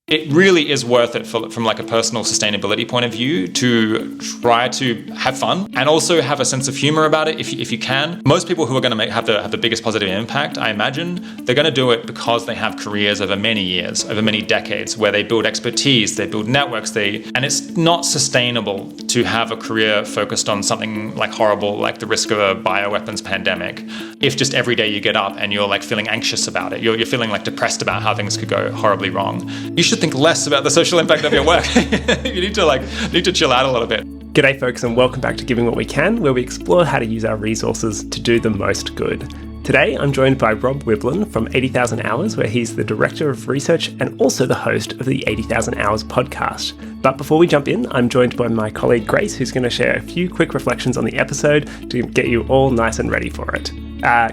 It really is worth it from like a personal sustainability point of view to try to have fun and also have a sense of humor about it if you can. Most people who are going to have the biggest positive impact, I imagine, they're going to do it because they have careers over many years, over many decades, where they build expertise, they build networks, and it's not sustainable to have a career focused on something like horrible, like the risk of a bioweapons pandemic. If just every day you get up and you're like feeling anxious about it, you're feeling like depressed about how things could go horribly wrong. You should think less about the social impact of your work. You need to chill out a little bit. G'day folks, and welcome back to Giving What We Can, where we explore how to use our resources to do the most good. Today, I'm joined by Rob Wiblin from 80,000 Hours, where he's the Director of Research and also the host of the 80,000 Hours podcast. But before we jump in, I'm joined by my colleague Grace, who's going to share a few quick reflections on the episode to get you all nice and ready for it.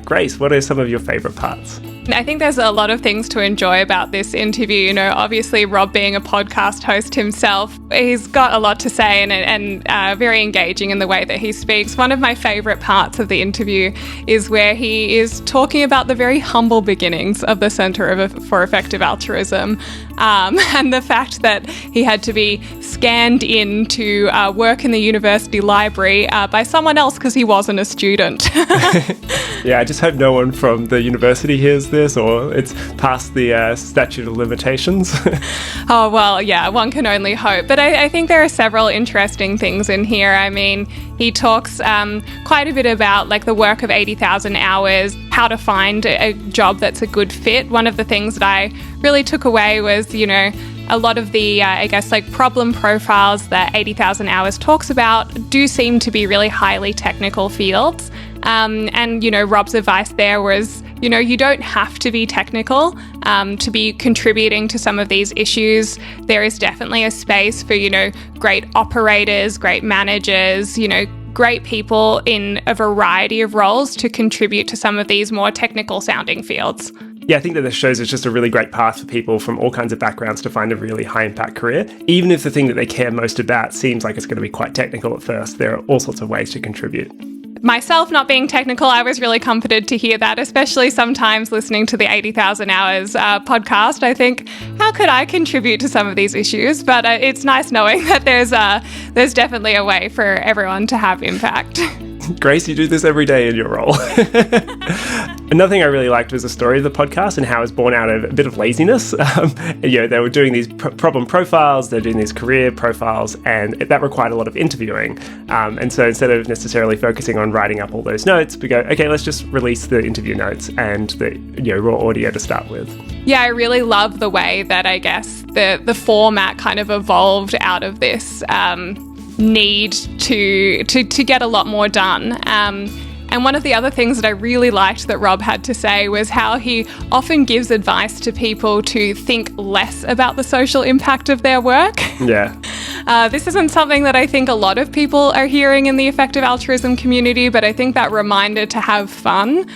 Grace, what are some of your favourite parts? I think there's a lot of things to enjoy about this interview. You know, obviously Rob being a podcast host himself, he's got a lot to say and very engaging in the way that he speaks. One of my favourite parts of the interview is where he is talking about the very humble beginnings of the Centre for Effective Altruism and the fact that he had to be scanned in to work in the university library by someone else because he wasn't a student. Yeah, I just hope no one from the university hears this or it's past the statute of limitations. Oh, well, yeah, one can only hope. But I think there are several interesting things in here. I mean, he talks quite a bit about like the work of 80,000 hours, how to find a job that's a good fit. One of the things that I really took away was, you know, a lot of the, problem profiles that 80,000 Hours talks about do seem to be really highly technical fields. And, you know, Rob's advice there was, you know, you don't have to be technical to be contributing to some of these issues. There is definitely a space for, you know, great operators, great managers, you know, great people in a variety of roles to contribute to some of these more technical sounding fields. Yeah, I think that this shows it's just a really great path for people from all kinds of backgrounds to find a really high impact career. Even if the thing that they care most about seems like it's going to be quite technical at first, there are all sorts of ways to contribute. Myself not being technical, I was really comforted to hear that, especially sometimes listening to the 80,000 Hours podcast. I think, how could I contribute to some of these issues? But it's nice knowing that there's definitely a way for everyone to have impact. Grace, you do this every day in your role. Another thing I really liked was the story of the podcast and how it was born out of a bit of laziness. They were doing these problem profiles, they're doing these career profiles, and that required a lot of interviewing. And so instead of necessarily focusing on writing up all those notes, we go, okay, let's just release the interview notes and the raw audio to start with. Yeah, I really love the way that I guess the format kind of evolved out of this need to get a lot more done. And one of the other things that I really liked that Rob had to say was how he often gives advice to people to think less about the social impact of their work. Yeah. This isn't something that I think a lot of people are hearing in the effective altruism community, but I think that reminder to have fun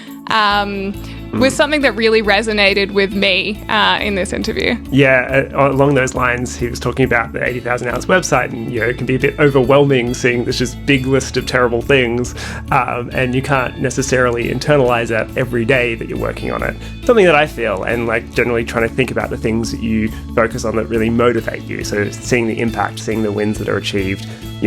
was something that really resonated with me in this interview. Yeah, along those lines, he was talking about the 80,000 Hours website, and it can be a bit overwhelming seeing this just big list of terrible things, and you can't necessarily internalize that every day that you're working on it. Something that I feel, and like generally trying to think about the things that you focus on that really motivate you. So seeing the impact, seeing the wins that are achieved,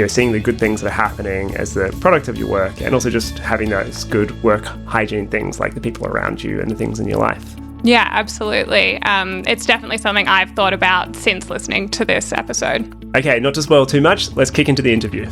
seeing the good things that are happening as the product of your work, and also just having those good work hygiene things like the people around you and the things in your life. Yeah, absolutely. It's definitely something I've thought about since listening to this episode. Okay, not to spoil too much, let's kick into the interview.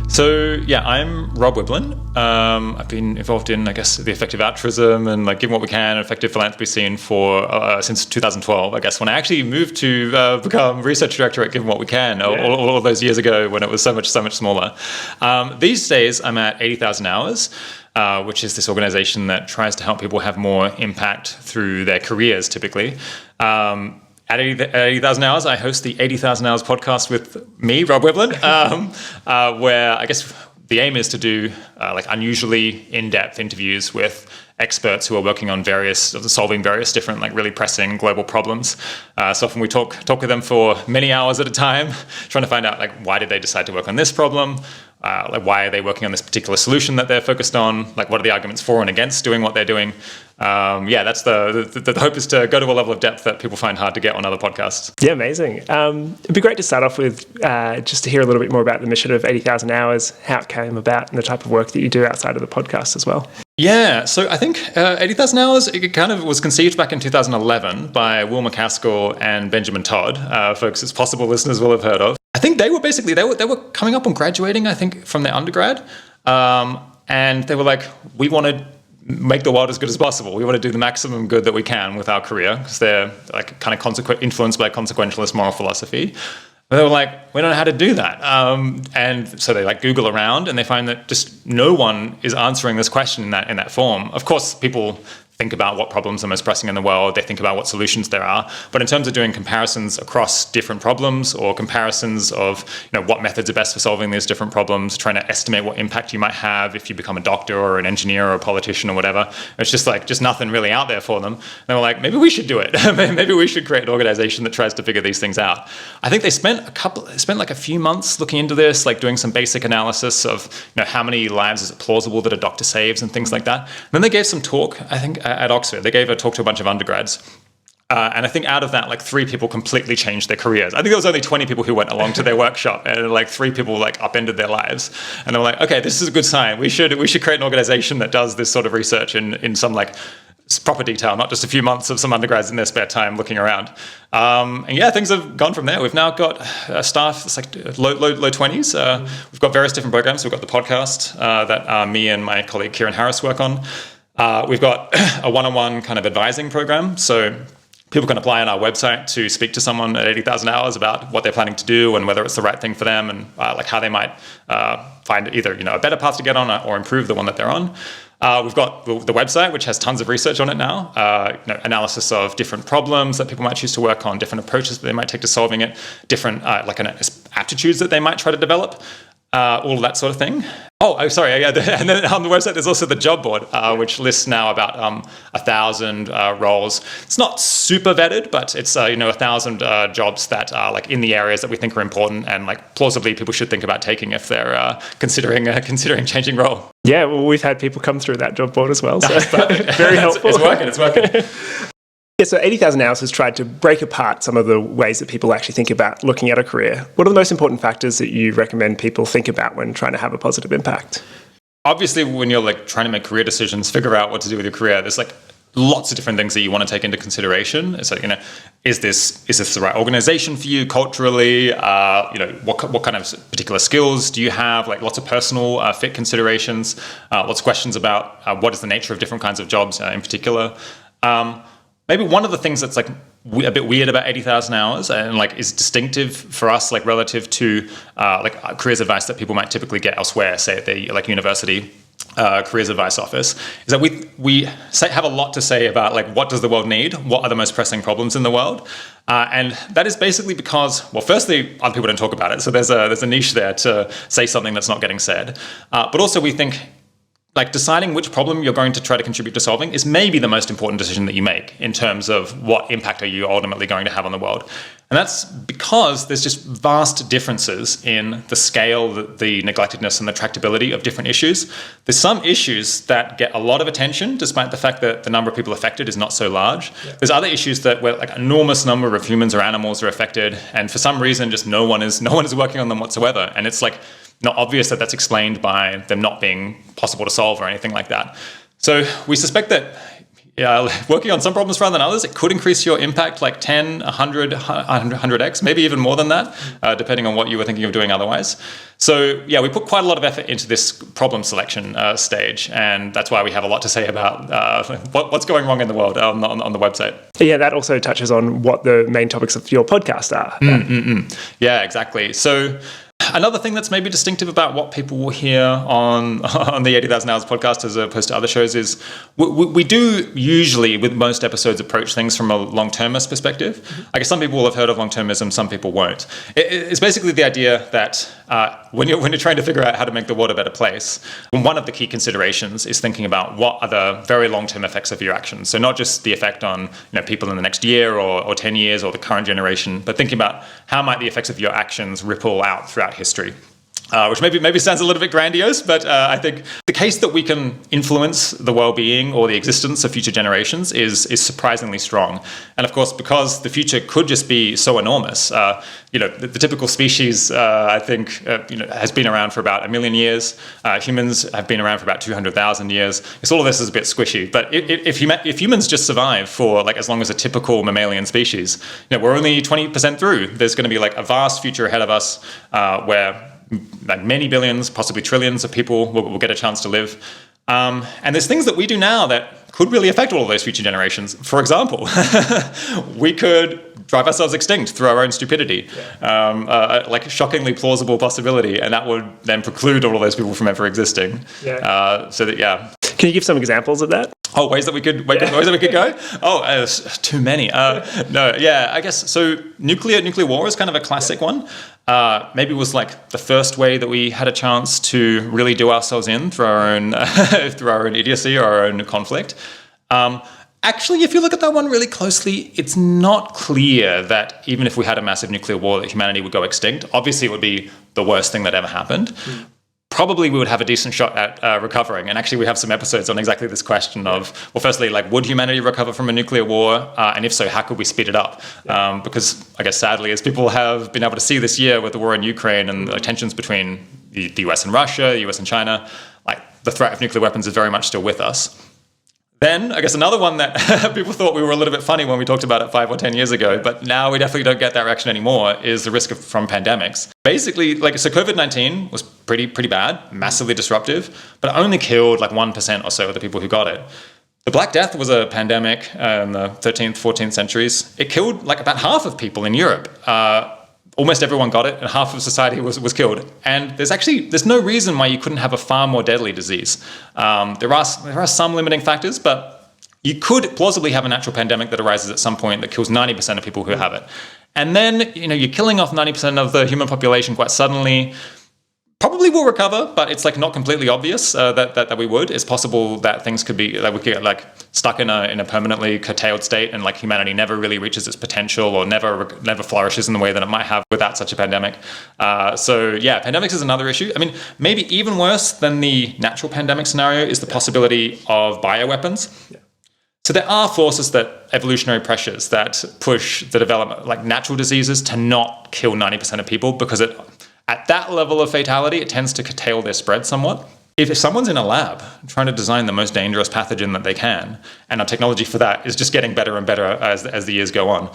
So, yeah, I'm Rob Wiblin. I've been involved in, I guess, the effective altruism and like Giving What We Can, effective philanthropy scene for since 2012, I guess, when I actually moved to become research director at Giving What We Can all of those years ago when it was so much smaller. These days, I'm at 80,000 Hours, which is this organization that tries to help people have more impact through their careers, typically. At 80,000 Hours, I host the 80,000 Hours podcast with me, Rob Wiblin, where I guess the aim is to do unusually in-depth interviews with experts who are working on solving various different really pressing global problems. So often we talk with them for many hours at a time, trying to find out why did they decide to work on this problem, why are they working on this particular solution that they're focused on, what are the arguments for and against doing what they're doing. That's the hope, is to go to a level of depth that people find hard to get on other podcasts. Yeah, amazing. It'd be great to start off with just to hear a little bit more about the mission of 80,000 Hours, how it came about, and the type of work that you do outside of the podcast as well. Yeah, so I think 80,000 Hours, it kind of was conceived back in 2011 by Will MacAskill and Benjamin Todd, folks it's possible listeners will have heard of. I think they were coming up on graduating, I think, from their undergrad, and they were like, we want to make the world as good as possible. We want to do the maximum good that we can with our career, because they're like kind of influenced by consequentialist moral philosophy. But they were like, we don't know how to do that. And so they like Google around, and they find that just no one is answering this question in that form. Of course, people think about what problems are most pressing in the world. They think about what solutions there are. But in terms of doing comparisons across different problems, or comparisons of what methods are best for solving these different problems, trying to estimate what impact you might have if you become a doctor or an engineer or a politician or whatever, it's just nothing really out there for them. And they were like, maybe we should do it. Maybe we should create an organization that tries to figure these things out. I think they spent like a few months looking into this, like doing some basic analysis of how many lives is it plausible that a doctor saves and things like that. And then they gave some talk, I think, at Oxford. They gave a talk to a bunch of undergrads. And I think out of that, like 3 people completely changed their careers. I think there was only 20 people who went along to their workshop, and like 3 people like upended their lives. And they were like, okay, this is a good sign. We should create an organization that does this sort of research in some like proper detail, not just a few months of some undergrads in their spare time looking around. Things have gone from there. We've now got staff, it's like low 20s. We've got various different programs. We've got the podcast that me and my colleague Kieran Harris work on. We've got a one-on-one kind of advising program. So people can apply on our website to speak to someone at 80,000 Hours about what they're planning to do and whether it's the right thing for them, and like how they might find either a better path to get on or improve the one that they're on. We've got the website, which has tons of research on it now, analysis of different problems that people might choose to work on, different approaches that they might take to solving it, different aptitudes that they might try to develop. All of that sort of thing. Sorry. Yeah, and then on the website, there's also the job board, which lists now about 1,000 roles. It's not super vetted, but it's 1,000 jobs that are like in the areas that we think are important and like plausibly people should think about taking if they're considering changing role. Yeah, well, we've had people come through that job board as well, so very helpful. It's working. Yeah, so 80,000 Hours has tried to break apart some of the ways that people actually think about looking at a career. What are the most important factors that you recommend people think about when trying to have a positive impact? Obviously, when you're like trying to make career decisions, figure out what to do with your career, there's like lots of different things that you want to take into consideration. It's like, is this the right organization for you culturally? What kind of particular skills do you have? Like lots of personal fit considerations, lots of questions about what is the nature of different kinds of jobs in particular. Maybe one of the things that's like a bit weird about 80,000 Hours and like is distinctive for us, like relative to careers advice that people might typically get elsewhere, say at the like university careers advice office, is that we have a lot to say about like what does the world need, what are the most pressing problems in the world, and that is basically because, well, firstly, other people don't talk about it, so there's a niche there to say something that's not getting said, but also we think like deciding which problem you're going to try to contribute to solving is maybe the most important decision that you make in terms of what impact are you ultimately going to have on the world. And that's because there's just vast differences in the scale, the neglectedness and the tractability of different issues. There's some issues that get a lot of attention despite the fact that the number of people affected is not so large. Yeah. There's other issues where like an enormous number of humans or animals are affected, and for some reason just no one is working on them whatsoever. And it's like not obvious that that's explained by them not being possible to solve or anything like that. So we suspect that working on some problems rather than others, it could increase your impact like 10, 100, 100x, maybe even more than that, depending on what you were thinking of doing otherwise. So we put quite a lot of effort into this problem selection stage, and that's why we have a lot to say about what's going wrong in the world on the website. Yeah, that also touches on what the main topics of your podcast are. Yeah, exactly. So another thing that's maybe distinctive about what people will hear on the 80,000 Hours podcast as opposed to other shows is we do usually, with most episodes, approach things from a long-termist perspective. I guess some people will have heard of long-termism, some people won't. It's basically the idea that when you're trying to figure out how to make the world a better place, one of the key considerations is thinking about what are the very long-term effects of your actions. So not just the effect on people in the next year or 10 years or the current generation, but thinking about how might the effects of your actions ripple out throughout history. Which maybe sounds a little bit grandiose, but I think the case that we can influence the well-being or the existence of future generations is surprisingly strong. And of course, because the future could just be so enormous, the typical species, I think, has been around for about 1 million years. Humans have been around for about 200,000 years. All of this is a bit squishy, but if humans just survive for like as long as a typical mammalian species, we're only 20% through. There's going to be like a vast future ahead of us where like many billions, possibly trillions of people will get a chance to live. And there's things that we do now that could really affect all of those future generations. For example, we could drive ourselves extinct through our own stupidity, like a shockingly plausible possibility, and that would then preclude all of those people from ever existing. Can you give some examples of that? Oh, ways that we could go? Oh, too many. I guess so. Nuclear war is kind of a classic one. Maybe it was like the first way that we had a chance to really do ourselves in through our own idiocy or our own conflict. Actually, if you look at that one really closely, it's not clear that even if we had a massive nuclear war, that humanity would go extinct. Obviously, it would be the worst thing that ever happened. Probably we would have a decent shot at recovering. And actually, we have some episodes on exactly this question of, well, firstly, like, would humanity recover from a nuclear war? And if so, how could we speed it up? Because I guess, sadly, as people have been able to see this year with the war in Ukraine and the tensions between the US and Russia, the US and China, like, the threat of nuclear weapons is very much still with us. Then, I guess another one that people thought we were a little bit funny when we talked about it 5 or 10 years ago, but now we definitely don't get that reaction anymore, is the risk from pandemics. Basically, so COVID-19 was pretty bad, massively disruptive, but it only killed like 1% or so of the people who got it. The Black Death was a pandemic in the 13th, 14th centuries. It killed like about half of people in Europe. Almost everyone got it, and half of society was killed. And there's no reason why you couldn't have a far more deadly disease. There are some limiting factors, but you could plausibly have a natural pandemic that arises at some point that kills 90% of people who have it. And then, you're killing off 90% of the human population quite suddenly. Probably will recover, but it's like not completely obvious that we would. It's possible that things could be like we could get like stuck in a permanently curtailed state, and like humanity never really reaches its potential or never flourishes in the way that it might have without such a pandemic. Pandemics is another issue. I mean, maybe even worse than the natural pandemic scenario is the possibility of bioweapons. Yeah. So there are evolutionary pressures that push the development, like natural diseases, to not kill 90% of people because at that level of fatality, it tends to curtail their spread somewhat. If someone's in a lab trying to design the most dangerous pathogen that they can, and our technology for that is just getting better and better as the years go on,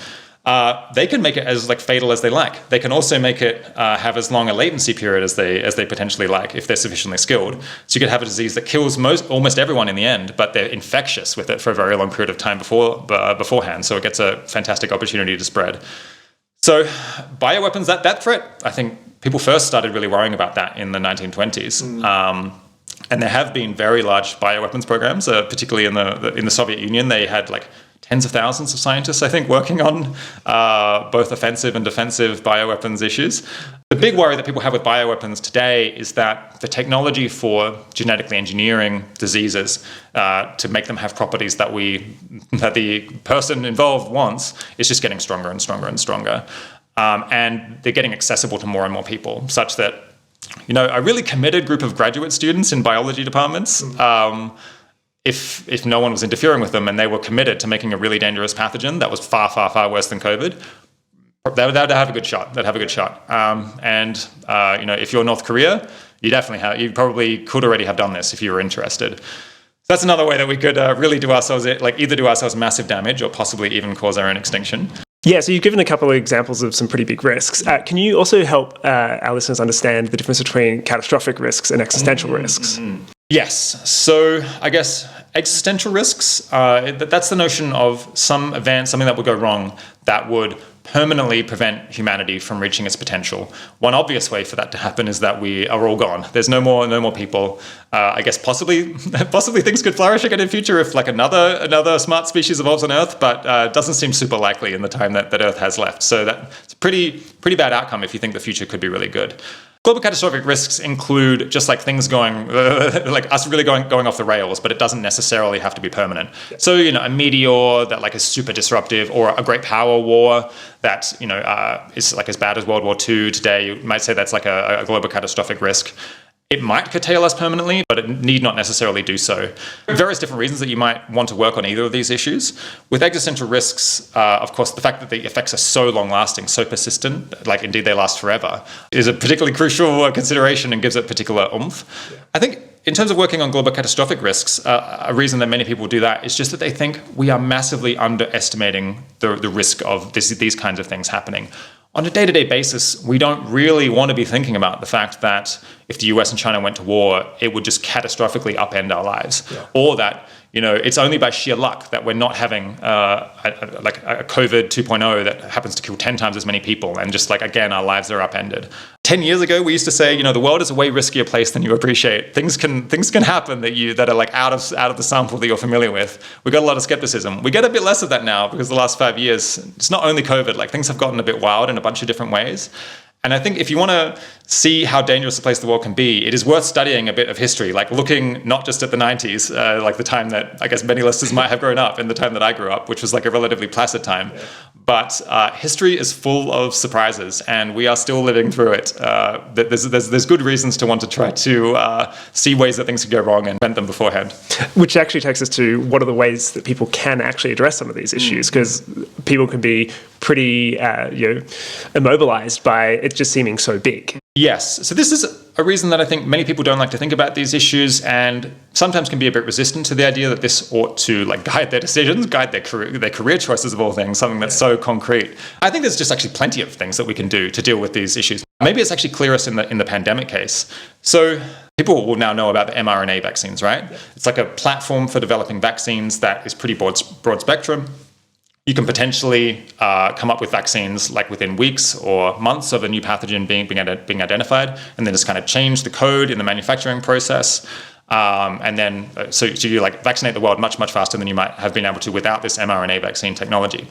they can make it as like fatal as they like. They can also make it have as long a latency period as they potentially like if they're sufficiently skilled. So you could have a disease that kills almost everyone in the end, but they're infectious with it for a very long period of time beforehand. So it gets a fantastic opportunity to spread. So bioweapons, that threat, I think people first started really worrying about that in the 1920s. And there have been very large bioweapons programs, particularly in the Soviet Union. They had like tens of thousands of scientists, I think, working on both offensive and defensive bioweapons issues. The big worry that people have with bioweapons today is that the technology for genetically engineering diseases to make them have properties that the person involved wants is just getting stronger and stronger and stronger. And they're getting accessible to more and more people, such that, a really committed group of graduate students in biology departments, if no one was interfering with them and they were committed to making a really dangerous pathogen that was far, far, far worse than COVID, they'd have a good shot. If you're North Korea, you probably could already have done this if you were interested. So that's another way that we could really do ourselves, either do ourselves massive damage or possibly even cause our own extinction. Yeah, so you've given a couple of examples of some pretty big risks. Can you also help our listeners understand the difference between catastrophic risks and existential risks? Yes. So I guess existential risks, that's the notion of some event, something that would go wrong that would permanently prevent humanity from reaching its potential. One obvious way for that to happen is that we are all gone. There's no more people. I guess possibly things could flourish again in the future if like another smart species evolves on Earth, but it doesn't seem super likely in the time that Earth has left. So that's a pretty bad outcome if you think the future could be really good. Global catastrophic risks include just like things going, like us really going off the rails, but it doesn't necessarily have to be permanent. Yeah. So, a meteor that like is super disruptive, or a great power war that, is like as bad as World War II today, you might say that's like a global catastrophic risk. It might curtail us permanently, but it need not necessarily do so. Various different reasons that you might want to work on either of these issues. With existential risks, of course, the fact that the effects are so long-lasting, so persistent, like indeed they last forever, is a particularly crucial consideration and gives it particular oomph. Yeah. I think in terms of working on global catastrophic risks, a reason that many people do that is just that they think we are massively underestimating the risk of these kinds of things happening. On a day-to-day basis, we don't really want to be thinking about the fact that if the US and China went to war, it would just catastrophically upend our lives. Yeah. Or that, it's only by sheer luck that we're not having a COVID 2.0 that happens to kill 10 times as many people. And just again, our lives are upended. 10 years ago, we used to say, the world is a way riskier place than you appreciate. Things can happen that are out of the sample that you're familiar with. We got a lot of skepticism. We get a bit less of that now because the last 5 years, it's not only COVID, things have gotten a bit wild in a bunch of different ways. And I think if you want to see how dangerous a place the world can be, it is worth studying a bit of history, looking not just at the 90s, the time that I guess many listeners might have grown up, and the time that I grew up, which was a relatively placid time. Yeah. But history is full of surprises, and we are still living through it. There's good reasons to want to try to see ways that things could go wrong and prevent them beforehand. Which actually takes us to what are the ways that people can actually address some of these issues, because people can be pretty immobilized by it just seeming so big. Yes. So this is a reason that I think many people don't like to think about these issues, and sometimes can be a bit resistant to the idea that this ought to guide their decisions, guide their career choices of all things, something that's so concrete. I think there's just actually plenty of things that we can do to deal with these issues. Maybe it's actually clearest in the pandemic case. So people will now know about the mRNA vaccines, right? Yeah. It's a platform for developing vaccines that is pretty broad spectrum. You can potentially come up with vaccines within weeks or months of a new pathogen being identified, and then just kind of change the code in the manufacturing process. And then so you vaccinate the world much, much faster than you might have been able to without this mRNA vaccine technology.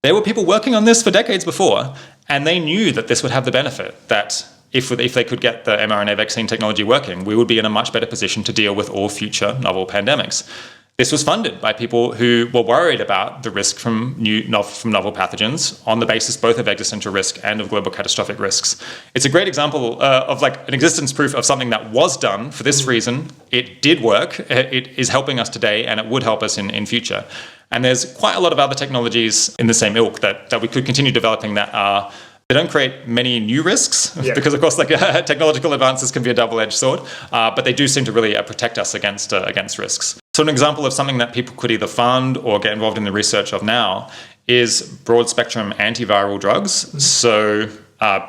There were people working on this for decades before, and they knew that this would have the benefit that if they could get the mRNA vaccine technology working, we would be in a much better position to deal with all future novel pandemics. This was funded by people who were worried about the risk from novel pathogens on the basis both of existential risk and of global catastrophic risks. It's a great example of an existence proof of something that was done for this reason. It did work. It is helping us today, and it would help us in future. And there's quite a lot of other technologies in the same ilk that we could continue developing they don't create many new risks, because of course technological advances can be a double-edged sword, but they do seem to really protect us against risks. So an example of something that people could either fund or get involved in the research of now is broad-spectrum antiviral drugs. Mm-hmm. So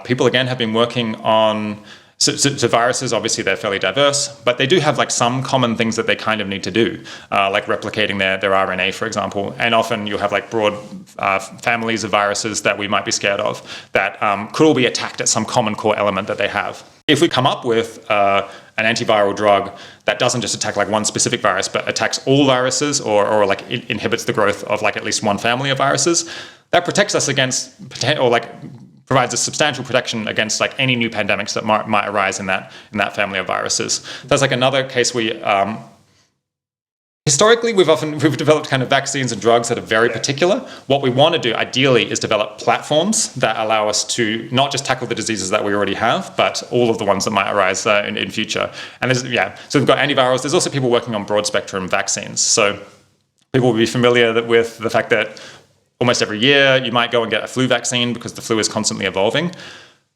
people, again, have been working on... So viruses, obviously, they're fairly diverse, but they do have some common things that they kind of need to do, like replicating their RNA, for example. And often you'll have broad families of viruses that we might be scared of that could all be attacked at some common core element that they have. If we come up with an antiviral drug that doesn't just attack one specific virus, but attacks all viruses or it inhibits the growth of at least one family of viruses, that protects us against provides a substantial protection against any new pandemics that might arise in that family of viruses. That's another case where historically we've developed kind of vaccines and drugs that are very particular. What we want to do ideally is develop platforms that allow us to not just tackle the diseases that we already have, but all of the ones that might arise in future. And so we've got antivirals. There's also people working on broad spectrum vaccines. So people will be familiar with the fact that almost every year, you might go and get a flu vaccine because the flu is constantly evolving.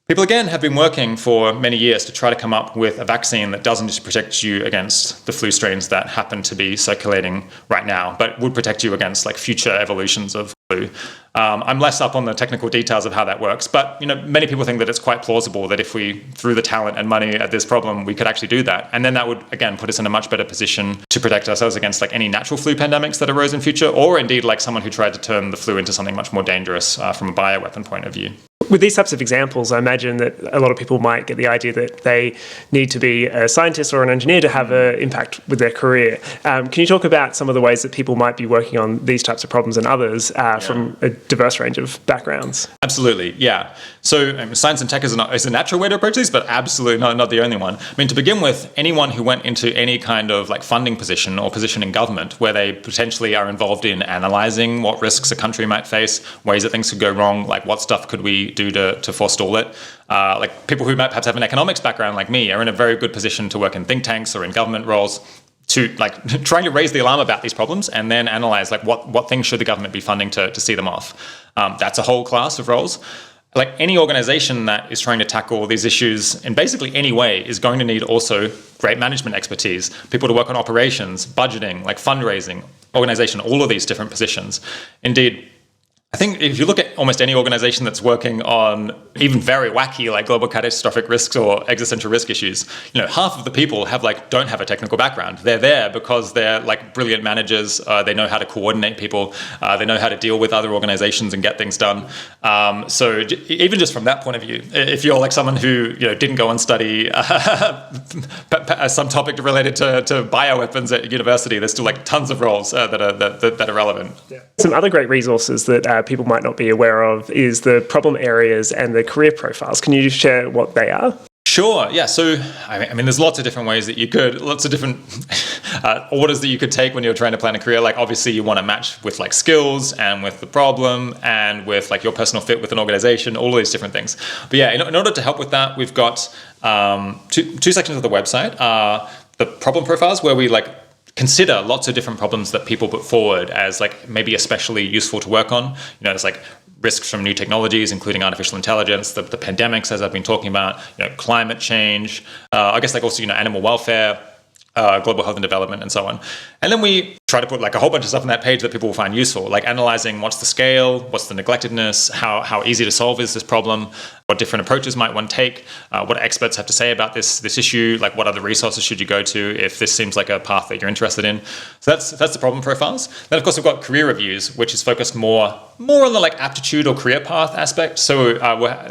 People, again, have been working for many years to try to come up with a vaccine that doesn't just protect you against the flu strains that happen to be circulating right now, but would protect you against future evolutions of flu. I'm less up on the technical details of how that works, but many people think that it's quite plausible that if we threw the talent and money at this problem, we could actually do that. And then that would, again, put us in a much better position to protect ourselves against any natural flu pandemics that arose in future, or indeed someone who tried to turn the flu into something much more dangerous from a bioweapon point of view. With these types of examples, I imagine that a lot of people might get the idea that they need to be a scientist or an engineer to have an impact with their career. Can you talk about some of the ways that people might be working on these types of problems and others from a diverse range of backgrounds? Absolutely, yeah. So science and tech is a natural way to approach these, but absolutely not the only one. I mean, to begin with, anyone who went into any kind of funding position or position in government where they potentially are involved in analysing what risks a country might face, ways that things could go wrong, what stuff could we do do to forestall it. Like people who might perhaps have an economics background like me are in a very good position to work in think tanks or in government roles to like trying to raise the alarm about these problems and then analyze like what things should the government be funding to see them off. That's a whole class of roles. Like any organization that is trying to tackle these issues in basically any way is going to need also great management expertise, people to work on operations, budgeting, like fundraising, organization, all of these different positions. Indeed, I think if you look at almost any organization that's working on even very wacky like global catastrophic risks or existential risk issues, half of the people don't have a technical background. They're there because they're like brilliant managers. They know how to coordinate people. They know how to deal with other organizations and get things done. So even just from that point of view, if you're like someone who didn't go and study some topic related to bioweapons at university, there's still like tons of roles that are relevant. Yeah. Some other great resources that people might not be aware of is the problem areas and the career profiles. Can you share what they are? Sure. Yeah. So, I mean, there's lots of different ways that you could, lots of different orders that you could take when you're trying to plan a career. Like, obviously, you want to match with like skills and with the problem and with like your personal fit with an organization, all of these different things. But yeah, in order to help with that, we've got two sections of the website. The problem profiles, where we like consider lots of different problems that people put forward as like maybe especially useful to work on. There's like risks from new technologies, including artificial intelligence, the pandemics, as I've been talking about, climate change, I guess like also, animal welfare, global health and development, and so on. And then we try to put like a whole bunch of stuff on that page that people will find useful, like analyzing what's the scale, what's the neglectedness, how easy to solve is this problem, what different approaches might one take, what experts have to say about this issue, like what other resources should you go to if this seems like a path that you're interested in. So that's the problem profiles. Then of course we've got career reviews, which is focused more on the like aptitude or career path aspect. So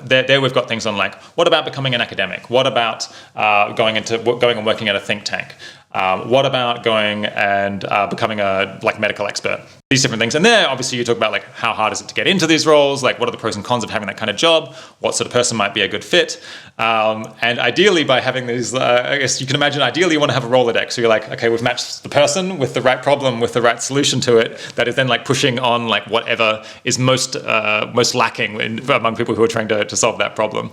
there we've got things on like, what about becoming an academic? What about going and working at a think tank? What about going and becoming a like medical expert? These different things. And there, obviously, you talk about like how hard is it to get into these roles? Like, what are the pros and cons of having that kind of job? What sort of person might be a good fit? And ideally, by having these, I guess you can imagine, ideally, you want to have a Rolodex. So you're like, okay, we've matched the person with the right problem, with the right solution to it. That is then like pushing on like whatever is most lacking among people who are trying to solve that problem.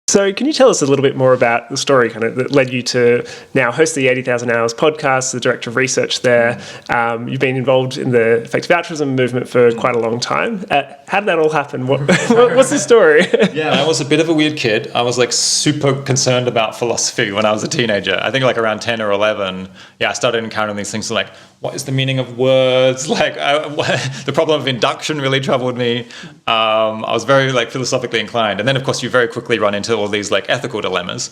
So can you tell us a little bit more about the story kind of that led you to now host the 80,000 Hours podcast, the director of research there? You've been involved in the effective altruism movement for quite a long time. How did that all happen? What's the story? Yeah, I was a bit of a weird kid. I was like super concerned about philosophy when I was a teenager. I think like around 10 or 11, I started encountering these things like, what is the meaning of words? Like the problem of induction really troubled me. I was very like philosophically inclined. And then of course you very quickly run into all these like ethical dilemmas.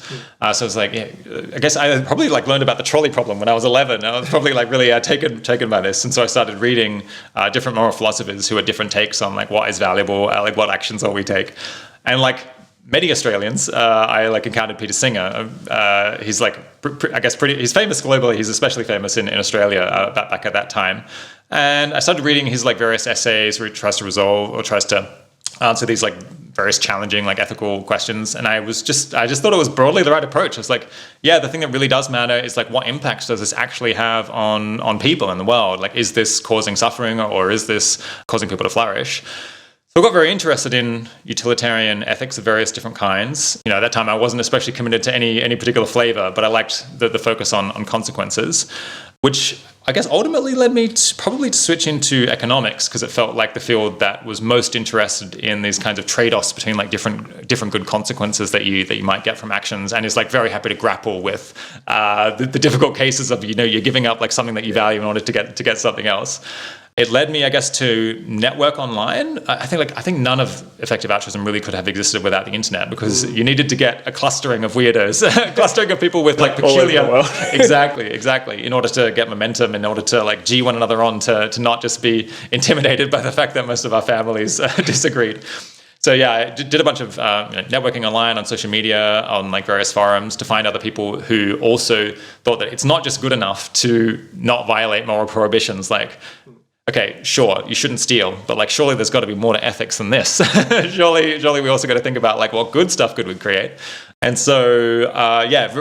So it's like, I guess I probably like learned about the trolley problem when I was 11. I was probably like really taken by this. And so I started reading different moral philosophers who had different takes on like what is valuable, like what actions will we take. And like many Australians, I like encountered Peter Singer. He's like, he's famous globally. He's especially famous in Australia back at that time. And I started reading his like various essays where he tries to resolve or tries to answer these like various challenging like ethical questions. And I just thought it was broadly the right approach. It's like, yeah, the thing that really does matter is like what impacts does this actually have on people in the world? Like, is this causing suffering or is this causing people to flourish? So I got very interested in utilitarian ethics of various different kinds. At that time I wasn't especially committed to any particular flavor, but I liked the focus on consequences, which I guess ultimately led me to switch into economics, because it felt like the field that was most interested in these kinds of trade-offs between like different good consequences that you might get from actions, and is like very happy to grapple with the difficult cases of you're giving up like something that you value in order to get something else. It led me, I guess, to network online. I think none of effective altruism really could have existed without the internet, because you needed to get a clustering of weirdos, clustering of people with like peculiar, exactly, in order to get momentum, in order to like gee one another on, to not just be intimidated by the fact that most of our families disagreed. So yeah, I did a bunch of networking online on social media, on like various forums, to find other people who also thought that it's not just good enough to not violate moral prohibitions. Like, okay, sure, you shouldn't steal, but like surely there's got to be more to ethics than this. surely we also got to think about like what good stuff could we create. And so,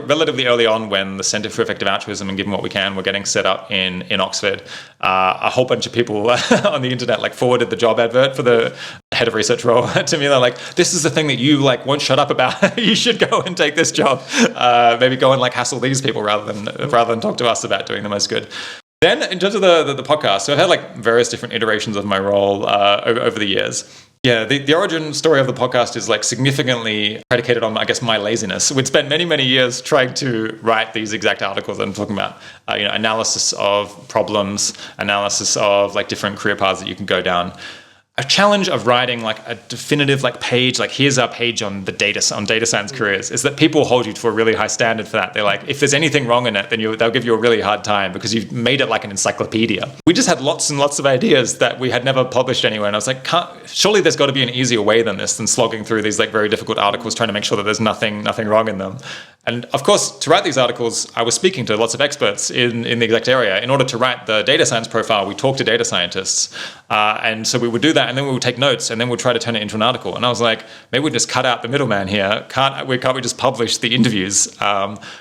relatively early on, when the Centre for Effective Altruism and Giving What We Can were getting set up in Oxford, a whole bunch of people on the internet like forwarded the job advert for the head of research role to me. They're like, this is the thing that you like won't shut up about. You should go and take this job. Maybe go and like hassle these people rather than talk to us about doing the most good. Then in terms of the podcast, so I've had like various different iterations of my role over the years. Yeah, the origin story of the podcast is like significantly predicated on, I guess, my laziness. We'd spent many, many years trying to write these exact articles that I'm talking about. Analysis of problems, analysis of like different career paths that you can go down. A challenge of writing like a definitive like page, like here's our page on data science careers, is that people hold you to a really high standard for that. They're like, if there's anything wrong in it, then they'll give you a really hard time because you've made it like an encyclopedia. We just had lots and lots of ideas that we had never published anywhere, and I was like, surely there's got to be an easier way than this, than slogging through these like very difficult articles trying to make sure that there's nothing wrong in them. And of course, to write these articles, I was speaking to lots of experts in the exact area. In order to write the data science profile, we talked to data scientists. And so we would do that, and then we would take notes, and then we'd try to turn it into an article. And I was like, maybe we'd just cut out the middleman here. Can't we just publish the interviews?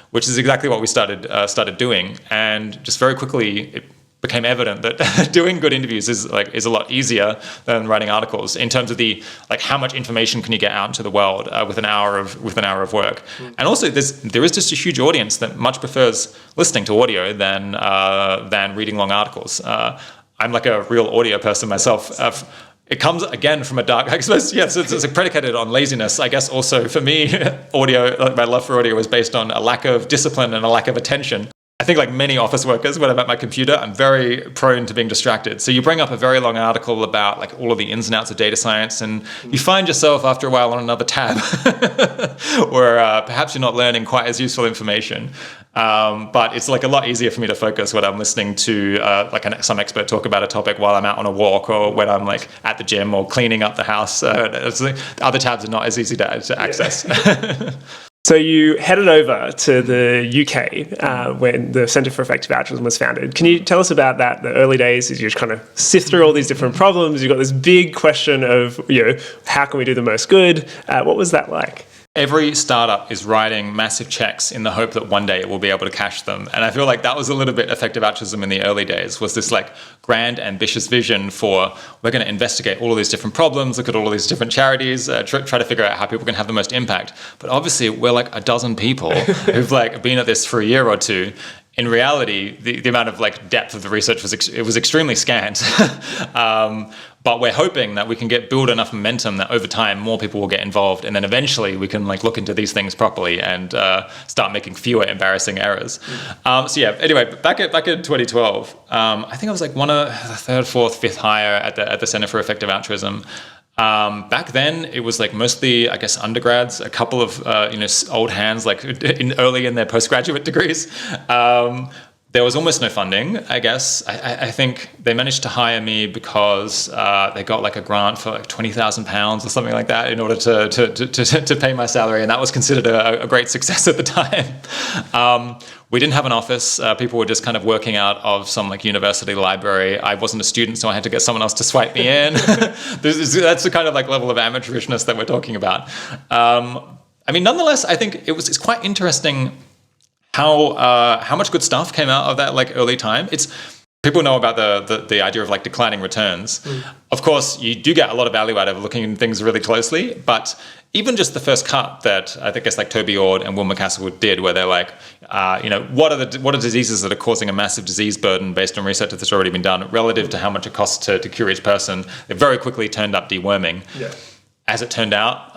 Which is exactly what we started doing. And just very quickly, it became evident that doing good interviews is a lot easier than writing articles in terms of the like how much information can you get out into the world with an hour of work. And also there is just a huge audience that much prefers listening to audio than reading long articles. I'm like a real audio person myself. It comes again from a dark, I suppose, yes, it's predicated on laziness. I guess also for me, audio, like my love for audio was based on a lack of discipline and a lack of attention. I think like many office workers, when I'm at my computer, I'm very prone to being distracted. So you bring up a very long article about like all of the ins and outs of data science, and you find yourself after a while on another tab where perhaps you're not learning quite as useful information. But it's like a lot easier for me to focus when I'm listening to some expert talk about a topic while I'm out on a walk, or when I'm like at the gym or cleaning up the house. Other tabs are not as easy to access. So you headed over to the UK when the Centre for Effective Altruism was founded. Can you tell us about that, the early days, as you just kind of sift through all these different problems? You've got this big question of, how can we do the most good? What was that like? Every startup is writing massive checks in the hope that one day it will be able to cash them. And I feel like that was a little bit effective altruism in the early days, was this like grand, ambitious vision for we're going to investigate all of these different problems, look at all of these different charities, try to figure out how people can have the most impact. But obviously we're like a dozen people who've like been at this for a year or two. In reality, the amount of like depth of the research was extremely scant. But we're hoping that we can build enough momentum that over time more people will get involved, and then eventually we can like look into these things properly and start making fewer embarrassing errors. Anyway, back in 2012, I think I was like one of the third, fourth, fifth hire at the Centre for Effective Altruism. Back then, it was like mostly, I guess, undergrads, a couple of old hands, like early in their postgraduate degrees. There was almost no funding, I guess. I think they managed to hire me because they got like a grant for like £20,000 or something like that in order to pay my salary, and that was considered a great success at the time. We didn't have an office. People were just kind of working out of some like university library. I wasn't a student, so I had to get someone else to swipe me in. That's the kind of like level of amateurishness that we're talking about. Nonetheless, I think it's quite interesting how much good stuff came out of that like early time. People know about the idea of like declining returns. Of course, you do get a lot of value out of looking at things really closely, but even just the first cut that I think like Toby Ord and Will McCastlewood did, where they're like, what are diseases that are causing a massive disease burden based on research that's already been done relative to how much it costs to cure each person. It very quickly turned up deworming. Yeah. As it turned out,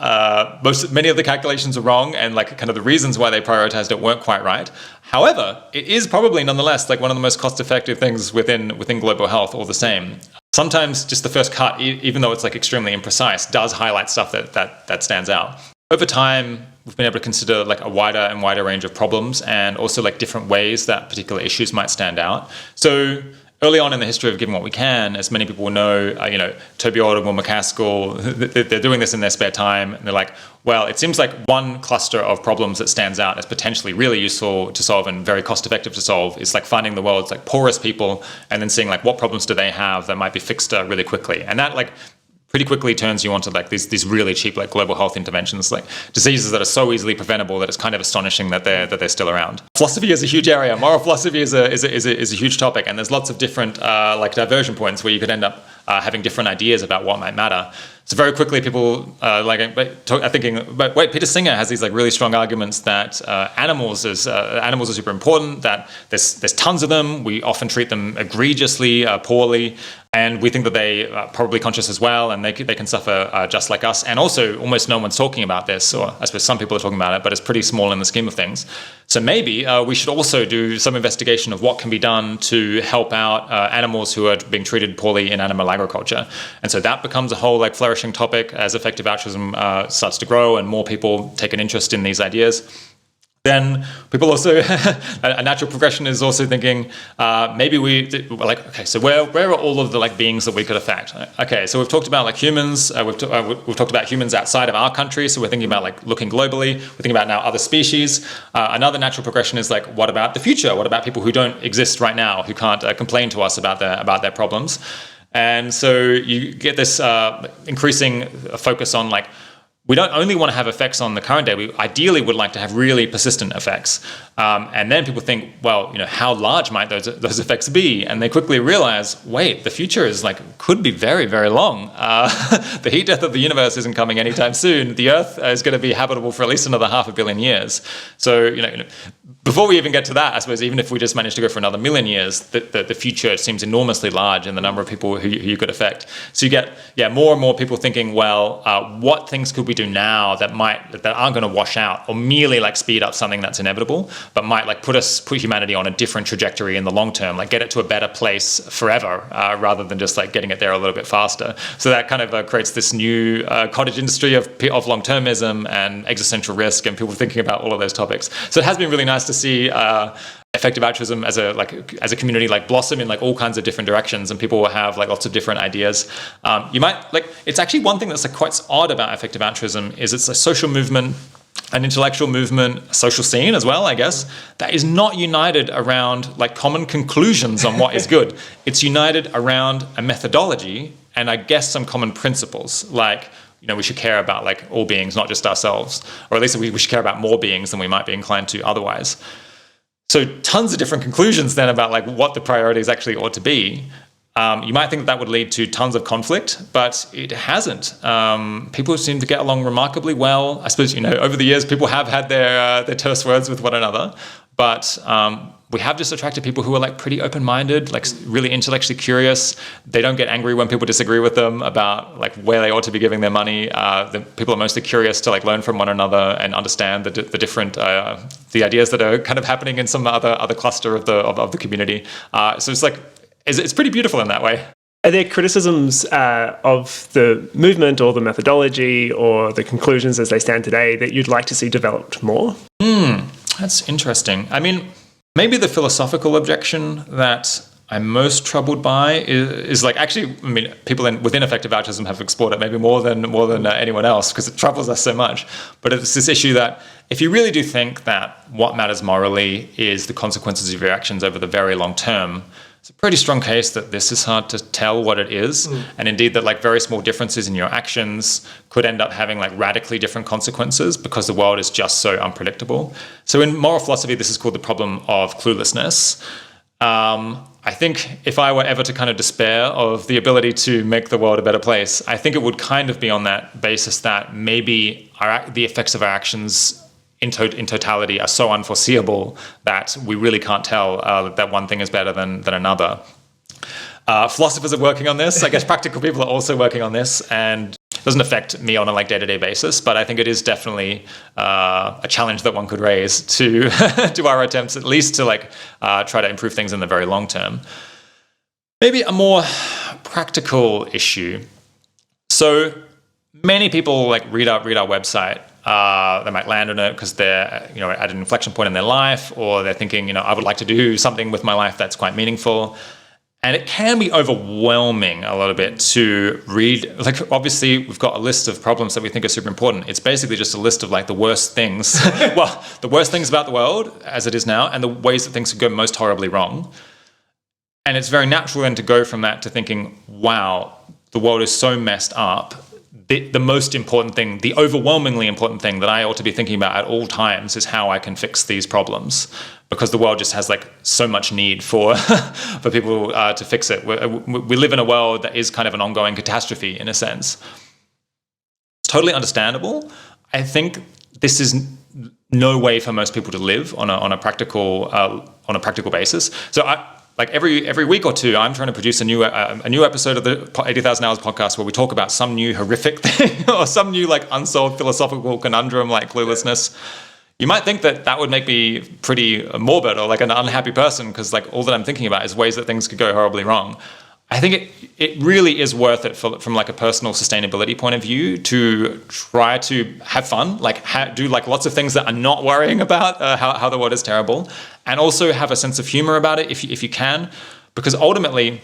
many of the calculations are wrong, and like kind of the reasons why they prioritized it weren't quite right. However, it is probably nonetheless like one of the most cost-effective things within global health, all the same. Sometimes just the first cut, even though it's like extremely imprecise, does highlight stuff that stands out. Over time, we've been able to consider like a wider and wider range of problems, and also like different ways that particular issues might stand out. So early on in the history of Giving What We Can, as many people will know, Toby Ord and Will McCaskill, they're doing this in their spare time. And they're like, well, it seems like one cluster of problems that stands out as potentially really useful to solve and very cost effective to solve is like finding the world's like poorest people and then seeing like what problems do they have that might be fixed really quickly. And that like pretty quickly turns you onto like these really cheap like global health interventions, like diseases that are so easily preventable that it's kind of astonishing that they're still around. Philosophy is a huge area. Moral philosophy is a huge topic, and there's lots of different like diversion points where you could end up having different ideas about what might matter. So very quickly, people are thinking, wait, Peter Singer has these like really strong arguments that animals are super important, that there's tons of them. We often treat them egregiously poorly, and we think that they are probably conscious as well, and they can suffer just like us. And also, almost no one's talking about this, or I suppose some people are talking about it, but it's pretty small in the scheme of things. So maybe we should also do some investigation of what can be done to help out animals who are being treated poorly in animal agriculture. And so that becomes a whole like flourishing topic as effective altruism starts to grow and more people take an interest in these ideas. Then people also, a natural progression is also thinking, maybe okay, so where are all of the like beings that we could affect? Okay, so we've talked about like humans, we've talked about humans outside of our country, so we're thinking about like looking globally, we're thinking about now other species. Another natural progression is like, what about the future? What about people who don't exist right now, who can't complain to us about their problems? And so you get this increasing focus on like, we don't only want to have effects on the current day, we ideally would like to have really persistent effects. And then people think, well, how large might those effects be? And they quickly realize, wait, the future is could be very, very long. The heat death of the universe isn't coming anytime soon. The Earth is going to be habitable for at least another 500 million years. So, before we even get to that, I suppose even if we just manage to go for another million years, the future seems enormously large in the number of people who you could affect. So you get more and more people thinking, well, what things could we do now that aren't going to wash out or merely speed up something that's inevitable, but might put humanity on a different trajectory in the long term, get it to a better place forever, rather than just getting it there a little bit faster. So that kind of creates this new cottage industry of long-termism and existential risk, and people thinking about all of those topics. So it has been really nice to see effective altruism as a community blossom in all kinds of different directions, and people will have lots of different ideas. You might it's actually one thing that's quite odd about effective altruism is it's a social movement, an intellectual movement, a social scene as well, I guess, that is not united around common conclusions on what is good. It's united around a methodology and I guess some common principles, we should care about all beings, not just ourselves, or at least we should care about more beings than we might be inclined to otherwise. So tons of different conclusions then about what the priorities actually ought to be. You might think that would lead to tons of conflict, but it hasn't. People seem to get along remarkably well. I suppose, over the years, people have had their terse words with one another, but we have just attracted people who are pretty open-minded, really intellectually curious. They don't get angry when people disagree with them about where they ought to be giving their money. The people are mostly curious to learn from one another and understand the different the ideas that are kind of happening in some other cluster of the community. So it's pretty beautiful in that way. Are there criticisms of the movement or the methodology or the conclusions as they stand today that you'd like to see developed more? That's interesting. I mean, maybe the philosophical objection that I'm most troubled by is people within effective altruism have explored it maybe more than anyone else because it troubles us so much. But it's this issue that if you really do think that what matters morally is the consequences of your actions over the very long term, it's a pretty strong case that this is hard to tell what it is. And indeed that very small differences in your actions could end up having radically different consequences because the world is just so unpredictable. So in moral philosophy, this is called the problem of cluelessness. I think if I were ever to kind of despair of the ability to make the world a better place, I think it would kind of be on that basis that maybe the effects of our actions in totality are so unforeseeable that we really can't tell that one thing is better than another. Philosophers are working on this. I guess practical people are also working on this, and it doesn't affect me on a day-to-day basis, but I think it is definitely a challenge that one could raise to to our attempts at least to try to improve things in the very long term. Maybe a more practical issue. So many people read our website. They might land on it because they're at an inflection point in their life, or they're thinking, I would like to do something with my life that's quite meaningful. And it can be overwhelming a little bit to read. Obviously, we've got a list of problems that we think are super important. It's basically just a list of the worst things, well, the worst things about the world as it is now, and the ways that things could go most horribly wrong. And it's very natural then to go from that to thinking, wow, the world is so messed up. The most important thing, the overwhelmingly important thing that I ought to be thinking about at all times is how I can fix these problems. because the world just has like so much need for for people to fix it. We live in a world that is kind of an ongoing catastrophe in a sense. It's totally understandable. I think this is no way for most people to live on a practical basis. So like every week or two, I'm trying to produce a new episode of the 80,000 Hours podcast where we talk about some new horrific thing or some new like unsolved philosophical conundrum like cluelessness. You might think that would make me pretty morbid or like an unhappy person because like all that I'm thinking about is ways that things could go horribly wrong. I think it really is worth it from like a personal sustainability point of view to try to have fun, like do like lots of things that are not worrying about how the world is terrible, and also have a sense of humor about it if you can, because ultimately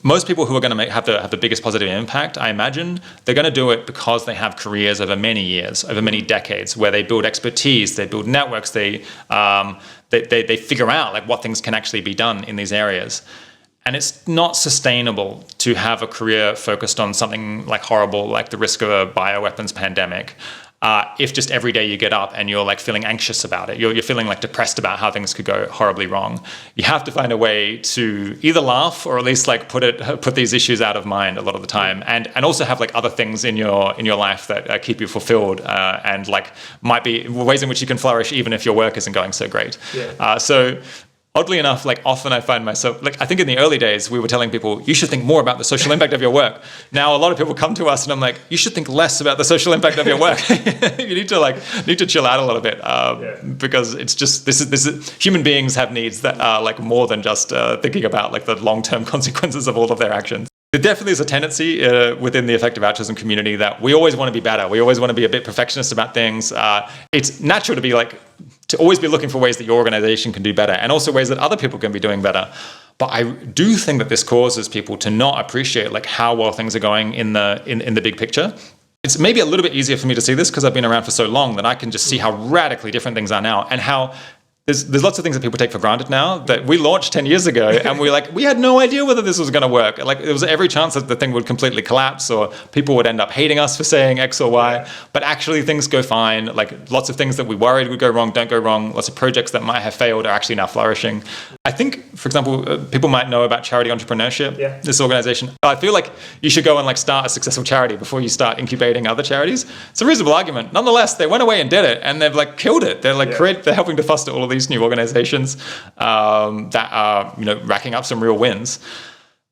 most people who are going to have the biggest positive impact, I imagine, they're going to do it because they have careers over many years, over many decades, where they build expertise, they build networks, they figure out like what things can actually be done in these areas. And it's not sustainable to have a career focused on something like horrible, like the risk of a bioweapons pandemic. If just every day you get up and you're like feeling anxious about it, you're feeling like depressed about how things could go horribly wrong. You have to find a way to either laugh or at least like put these issues out of mind a lot of the time, and also have like other things in your life that keep you fulfilled and like might be ways in which you can flourish even if your work isn't going so great. Yeah. So oddly enough, like often I find myself, like I think in the early days we were telling people, you should think more about the social impact of your work. Now a lot of people come to us and I'm like, you should think less about the social impact of your work. You need to chill out a little bit because it's just, this is human beings have needs that are like more than just thinking about like the long-term consequences of all of their actions. There definitely is a tendency within the effective altruism community that we always want to be better. We always want to be a bit perfectionist about things. It's natural to always be looking for ways that your organization can do better and also ways that other people can be doing better. But I do think that this causes people to not appreciate like how well things are going in the big picture. It's maybe a little bit easier for me to see this because I've been around for so long that I can just see how radically different things are now and how there's lots of things that people take for granted now that we launched 10 years ago and we had no idea whether this was going to work. Like there was every chance that the thing would completely collapse or people would end up hating us for saying X or Y, but actually things go fine. Like lots of things that we worried would go wrong don't go wrong. Lots of projects that might have failed are actually now flourishing. I think, for example, people might know about charity entrepreneurship, this organization. I feel like you should go and like start a successful charity before you start incubating other charities. It's a reasonable argument. Nonetheless, they went away and did it and they've like killed it. They're like they're helping to foster all of these new organizations that are racking up some real wins.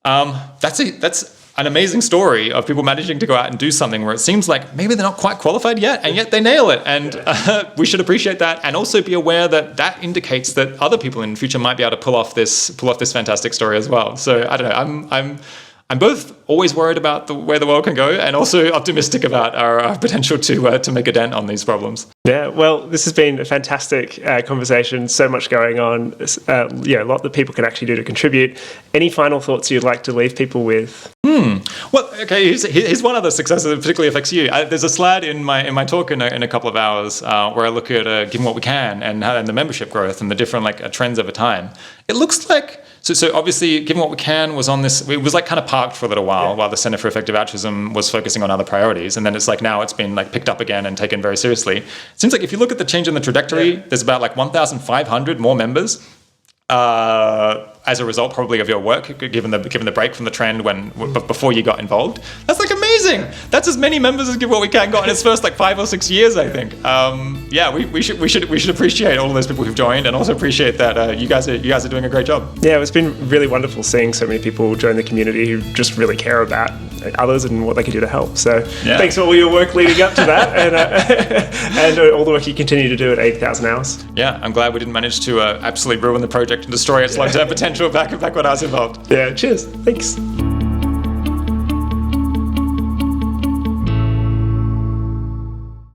That's an amazing story of people managing to go out and do something where it seems like maybe they're not quite qualified yet, and yet they nail it. And we should appreciate that, and also be aware that that indicates that other people in the future might be able to pull off this fantastic story as well. So I don't know. I'm both always worried about where the world can go and also optimistic about our potential to make a dent on these problems. Yeah, well, this has been a fantastic conversation. So much going on. A lot that people can actually do to contribute. Any final thoughts you'd like to leave people with? Well, okay. Here's one other success that particularly affects you. There's a slide in my talk in a couple of hours where I look at Given What We Can and the membership growth and the different like trends over time. It looks like so obviously Given What We Can was on this. It was like kind of parked for a little while the Center for Effective Altruism was focusing on other priorities, and then it's like now it's been like picked up again and taken very seriously. It seems like if you look at the change in the trajectory, there's about like 1,500 more members as a result probably of your work, given the break from the trend before you got involved. That's like amazing. That's as many members as Give What We Can got in its first like 5 or 6 years, I think. We should appreciate all of those people who've joined, and also appreciate that you guys are doing a great job. Yeah, it's been really wonderful seeing so many people join the community who just really care about others and what they can do to help. So thanks for all your work leading up to that, and all the work you continue to do at 80,000 Hours. Yeah, I'm glad we didn't manage to absolutely ruin the project and destroy its long-term potential back when I was involved. Yeah, cheers. Thanks.